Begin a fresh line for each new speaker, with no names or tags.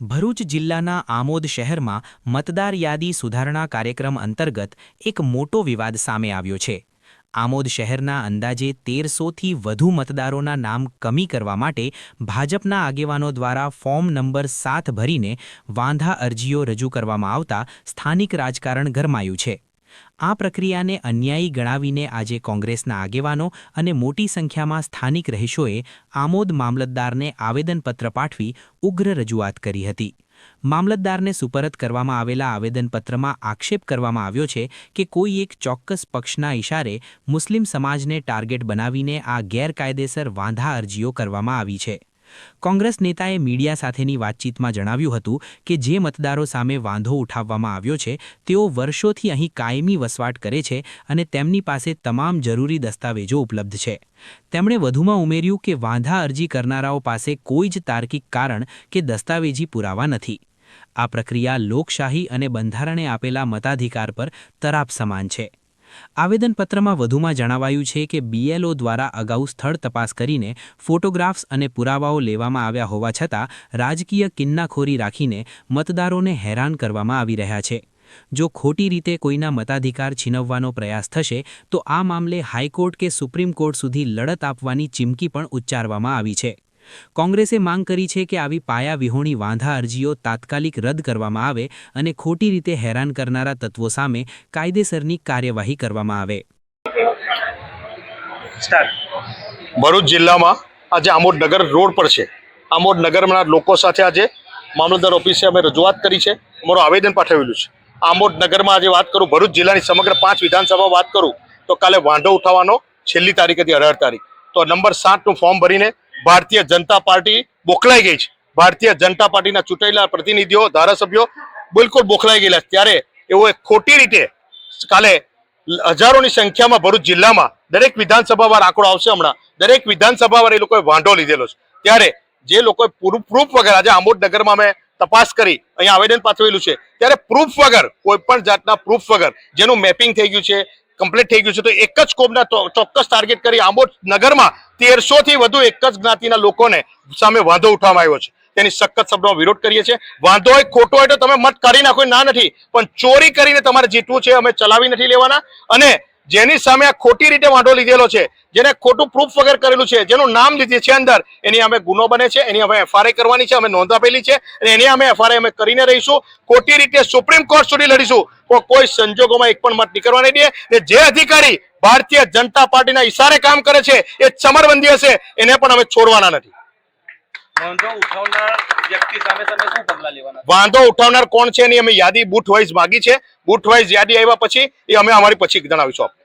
ભરૂચ જિલ્લાના આમોદ શહેરમાં મતદાર યાદી સુધારણા કાર્યક્રમ અંતર્ગત એક મોટો વિવાદ સામે આવ્યો છે। આમોદ શહેરના અંદાજે 1300થી વધુ મતદારોના નામ કમી કરવા માટે ભાજપના આગેવાનો દ્વારા ફોર્મ નંબર 7 ભરીને વાંધા અરજીઓ રજૂ કરવામાં આવતા સ્થાનિક રાજકારણ ગરમાયું છે। આ પ્રક્રિયાને અન્યાયી ગણાવીને આજે કોંગ્રેસના આગેવાનો અને મોટી સંખ્યામાં સ્થાનિક રહીશોએ આમોદ મામલતદારને આવેદનપત્ર પાઠવી ઉગ્ર રજૂઆત કરી હતી। મામલતદારને સુપરત કરવામાં આવેલા આવેદનપત્રમાં આક્ષેપ કરવામાં આવ્યો છે કે કોઈ એક ચોક્કસ પક્ષના ઇશારે મુસ્લિમ સમાજને ટાર્ગેટ બનાવીને આ ગેરકાયદેસર વાંધા અરજીઓ કરવામાં આવી છે। કોંગ્રેસ નેતાએ મીડિયા સાથેની વાતચીતમાં જણાવ્યું હતું કે જે મતદારો સામે વાંધો ઉઠાવવામાં આવ્યો છે તેઓ વર્ષોથી અહીં કાયમી વસવાટ કરે છે અને તેમની પાસે તમામ જરૂરી દસ્તાવેજો ઉપલબ્ધ છે। તેમણે વધુમાં ઉમેર્યું કે વાંધા અરજી કરનારાઓ પાસે કોઈ જ તાર્કિક કારણ કે દસ્તાવેજી પુરાવા નથી। આ પ્રક્રિયા લોકશાહી અને બંધારણે આપેલા મતાધિકાર પર તરાપ સમાન છે। આવેદનપત્રમાં વધુમાં જણાવાયું છે કે બીએલઓ દ્વારા અગાઉ સ્થળ તપાસ કરીને ફોટોગ્રાફ્સ અને પુરાવાઓ લેવામાં આવ્યા હોવા છતાં રાજકીય કિન્નાખોરી રાખીને મતદારોને હેરાન કરવામાં આવી રહ્યા છે। જો ખોટી રીતે કોઈના મતાધિકાર છીનવવાનો પ્રયાસ થશે તો આ મામલે હાઈકોર્ટ કે સુપ્રીમ કોર્ટ સુધી લડત આપવાની ચીમકી પણ ઉચ્ચારવામાં આવી છે। કોંગ્રેસે માંગ કરી છે કે આવી પાયાવિહોણી વાંધા અરજીઓ તાત્કાલિક રદ કરવામાં આવે અને ખોટી રીતે હેરાન કરનારા તત્વો સામે કાયદેસરની કાર્યવાહી કરવામાં આવે।
ભરૂચ જિલ્લામાં આજે આમોદ નગર રોડ પર છે। આમોદ નગરના લોકો સાથે આજે મામલતદાર ઓફિસે અમે રજૂઆત કરી છે, અમારું આવેદન પાઠવેલું છે। આમોદ નગરમાં આજે વાત કરું, ભરૂચ જિલ્લાની સમગ્ર 5 વિધાનસભા વાત કરું તો કાલે વાંધો ઉઠાવવાનો છેલ્લી તારીખ હતી 18 તારીખ। તો નંબર 7નું ફોર્મ ભરીને ભારતીય જનતા પાર્ટી બોખલાઈ ગઈ છે। ભારતીય જનતા પાર્ટીના ચૂંટાયેલા પ્રતિનિધિઓ, ધારાસભ્યો બિલકુલ બોખલાઈ ગયેલા। ત્યારે એવો એક ખોટી રીતે કાલે હજારોની સંખ્યામાં ભરૂચ જિલ્લામાં દરેક વિધાનસભાવાર આંકડો આવશે, હમણાં દરેક વિધાનસભાવાર એ લોકોએ વાંધો લીધેલો છે। ત્યારે જે લોકોએ પ્રૂફ વગર આજે આમોદ નગરમાં અમે તપાસ કરી, અહીંયા આવેદન પાઠવેલું છે, ત્યારે પ્રૂફ વગર, કોઈ પણ જાતના પ્રૂફ વગર જેનું મેપિંગ થઈ ગયું છે, કમ્પ્લીટ થઈ ગયું છે, તો એક જ કોમના ચોક્કસ ટાર્ગેટ કરી આમોદ નગરમાં 1300થી વધુ એક જ જ્ઞાતિના લોકોને સામે વાંધો ઉઠાવવામાં આવ્યો છે। તેની સખત શબ્દોમાં વિરોધ કરીએ છીએ। વાંધો હોય, ખોટો હોય તો તમે મત કાઢી નાખો, ના નથી, પણ ચોરી કરીને તમારે જીતવું છે, અમે ચલાવી નથી લેવાના। અને જેની સામે આ ખોટી રીતે વાંધો લીધેલો છે, જેને ખોટું પ્રૂફ વગર કરેલું છે, જેનું નામ લીધે છે અંદર, એની અમે ગુનો બને છે, એની અમે એફઆરઆઈ કરવાની છે, અમે નોંધ આપેલી છે અને એની અમે એફઆરઆઈ અમે કરીને રહીશું। ખોટી રીતે સુપ્રીમ કોર્ટ સુધી લડીશું, તો કોઈ સંજોગોમાં એક પણ મત નીકળવા નહીં દે। જે અધિકારી ભારતીય જનતા પાર્ટીના ઈશારે કામ કરે છે એ ચમરબંધી હશે, એને પણ અમે છોડવાના નથી। વાંધો ઉઠાવનાર કોણ છે એની અમે યાદી બૂથ વાઇઝ માગી છે। બૂથ વાઇઝ યાદી આવ્યા પછી એ અમે અમારી પછી જણાવીશું આપને।